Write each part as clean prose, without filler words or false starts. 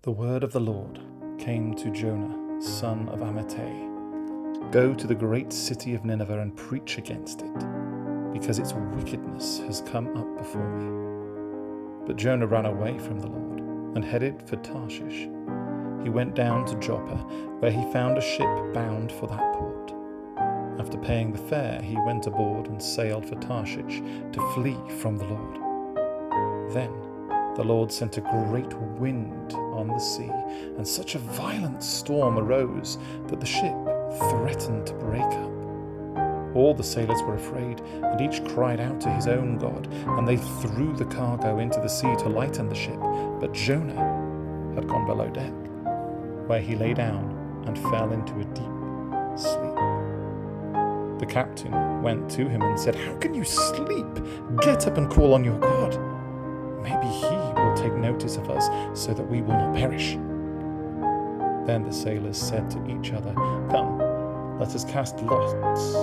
The word of the Lord came to Jonah, son of Amittai. Go to the great city of Nineveh and preach against it, because its wickedness has come up before me. But Jonah ran away from the Lord and headed for Tarshish. He went down to Joppa, where he found a ship bound for that port. After paying the fare, he went aboard and sailed for Tarshish to flee from the Lord. Then the Lord sent a great wind on the sea, and such a violent storm arose that the ship threatened to break up. All the sailors were afraid, and each cried out to his own God, and they threw the cargo into the sea to lighten the ship. But Jonah had gone below deck, where he lay down and fell into a deep sleep. The captain went to him and said, "How can you sleep? Get up and call on your God. Maybe he will take notice of us so that we will not perish." Then the sailors said to each other, "Come, let us cast lots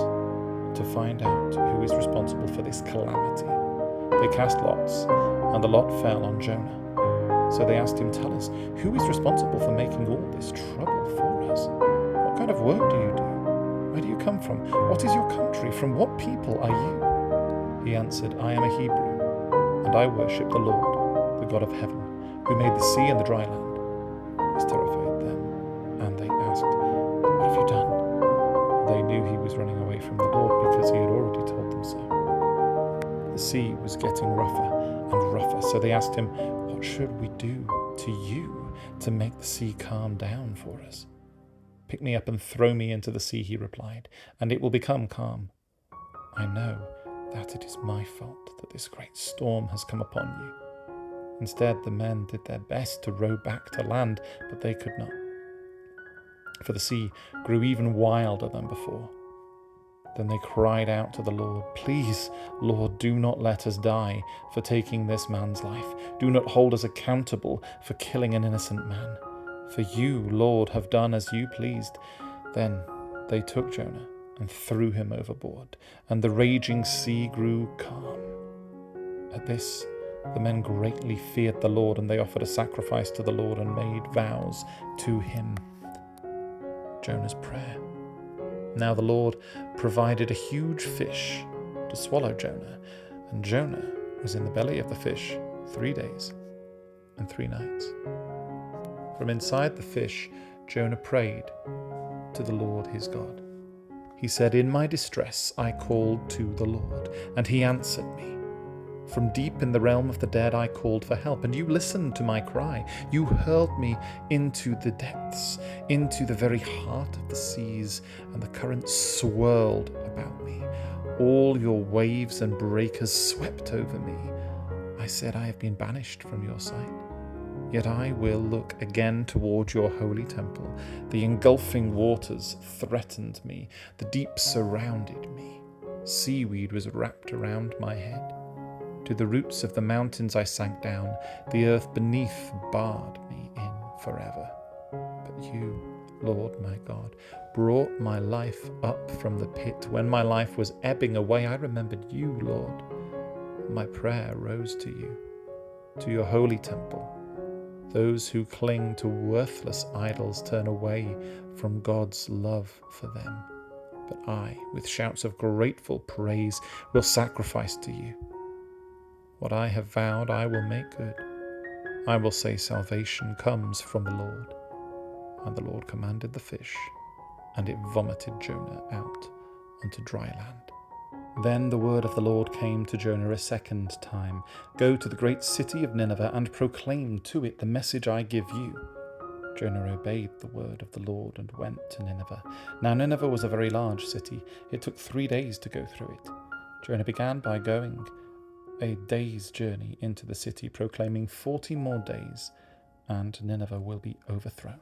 to find out who is responsible for this calamity." They cast lots, and the lot fell on Jonah. So they asked him, "Tell us, who is responsible for making all this trouble for us? What kind of work do you do? Where do you come from? What is your country? From what people are you?" He answered, "I am a Hebrew, and I worship the Lord, the God of heaven, who made the sea and the dry land." This terrified them, and they asked, "What have you done?" They knew he was running away from the Lord because he had already told them so. The sea was getting rougher and rougher, so they asked him, "What should we do to you to make the sea calm down for us?" "Pick me up and throw me into the sea," he replied, "and it will become calm. I know that it is my fault that this great storm has come upon you." Instead, the men did their best to row back to land, but they could not, for the sea grew even wilder than before. Then they cried out to the Lord, "Please, Lord, do not let us die for taking this man's life. Do not hold us accountable for killing an innocent man. For you, Lord, have done as you pleased." Then they took Jonah and threw him overboard, and the raging sea grew calm. At this, the men greatly feared the Lord, and they offered a sacrifice to the Lord and made vows to him. Jonah's prayer. Now the Lord provided a huge fish to swallow Jonah, and Jonah was in the belly of the fish 3 days and 3 nights. From inside the fish, Jonah prayed to the Lord his God. He said, "In my distress I called to the Lord, and he answered me. From deep in the realm of the dead I called for help, and you listened to my cry. You hurled me into the depths, into the very heart of the seas, and the currents swirled about me. All your waves and breakers swept over me. I said, I have been banished from your sight. Yet I will look again toward your holy temple. The engulfing waters threatened me. The deep surrounded me. Seaweed was wrapped around my head. To the roots of the mountains I sank down. The earth beneath barred me in forever. But you, Lord my God, brought my life up from the pit. When my life was ebbing away, I remembered you, Lord. My prayer rose to you, to your holy temple. Those who cling to worthless idols turn away from God's love for them. But I, with shouts of grateful praise, will sacrifice to you. What I have vowed I will make good. I will say salvation comes from the Lord. And the Lord commanded the fish, and it vomited Jonah out onto dry land. Then the word of the Lord came to Jonah a second time. Go to the great city of Nineveh and proclaim to it the message I give you. Jonah obeyed the word of the Lord and went to Nineveh. Now Nineveh was a very large city. It took 3 days to go through it. Jonah began by going a day's journey into the city, proclaiming 40 more days, and Nineveh will be overthrown.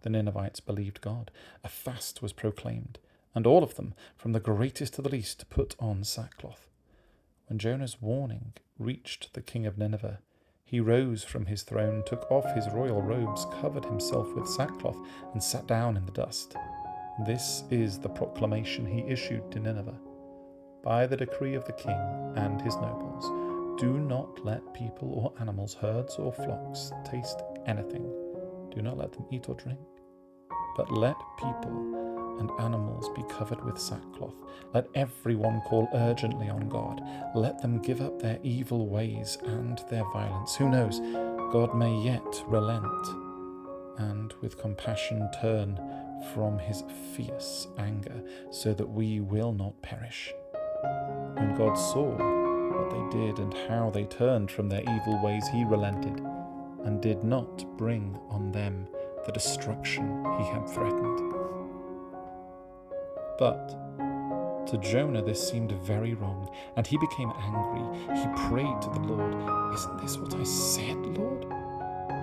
The Ninevites believed God. A fast was proclaimed, and all of them, from the greatest to the least, put on sackcloth. When Jonah's warning reached the king of Nineveh, he rose from his throne, took off his royal robes, covered himself with sackcloth, and sat down in the dust. This is the proclamation he issued to Nineveh. By the decree of the king and his nobles, do not let people or animals, herds or flocks taste anything Do not let them eat or drink, but let people and animals be covered with sackcloth. Let everyone call urgently on God. Let them give up their evil ways and their violence. Who knows, God may yet relent and with compassion turn from his fierce anger, so that we will not perish. When God saw what they did and how they turned from their evil ways, he relented and did not bring on them the destruction he had threatened. But to Jonah this seemed very wrong, and he became angry. He prayed to the Lord, "Isn't this what I said, Lord?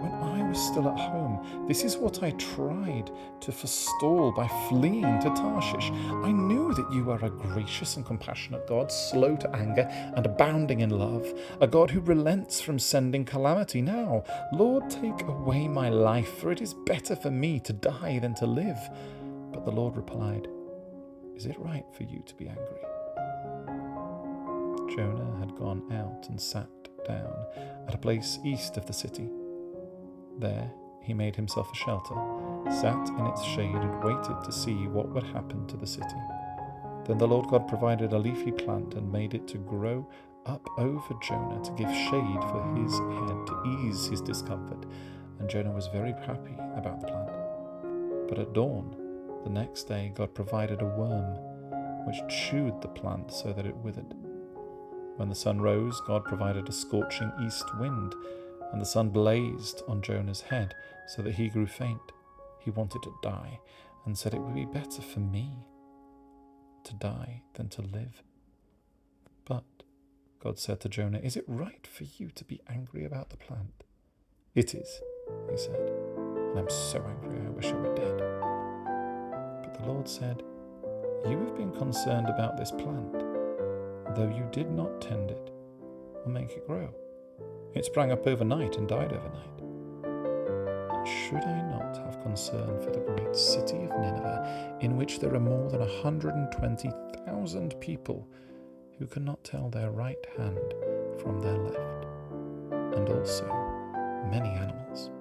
When I was still at home, this is what I tried to forestall by fleeing to Tarshish. I knew that you are a gracious and compassionate God, slow to anger and abounding in love, a God who relents from sending calamity. Now, Lord, take away my life, for it is better for me to die than to live." But the Lord replied, "Is it right for you to be angry?" Jonah had gone out and sat down at a place east of the city. There he made himself a shelter, sat in its shade, and waited to see what would happen to the city. Then the Lord God provided a leafy plant and made it to grow up over Jonah to give shade for his head, to ease his discomfort. And Jonah was very happy about the plant. But at dawn, the next day, God provided a worm which chewed the plant so that it withered. When the sun rose, God provided a scorching east wind, and the sun blazed on Jonah's head so that he grew faint. He wanted to die and said, "It would be better for me to die than to live." But God said to Jonah, "Is it right for you to be angry about the plant?" "It is," he said, "and I'm so angry I wish I were dead." But the Lord said, "You have been concerned about this plant, though you did not tend it or make it grow. It sprang up overnight and died overnight. Should I not have concern for the great city of Nineveh, in which there are more than 120,000 people who cannot tell their right hand from their left, and also many animals?"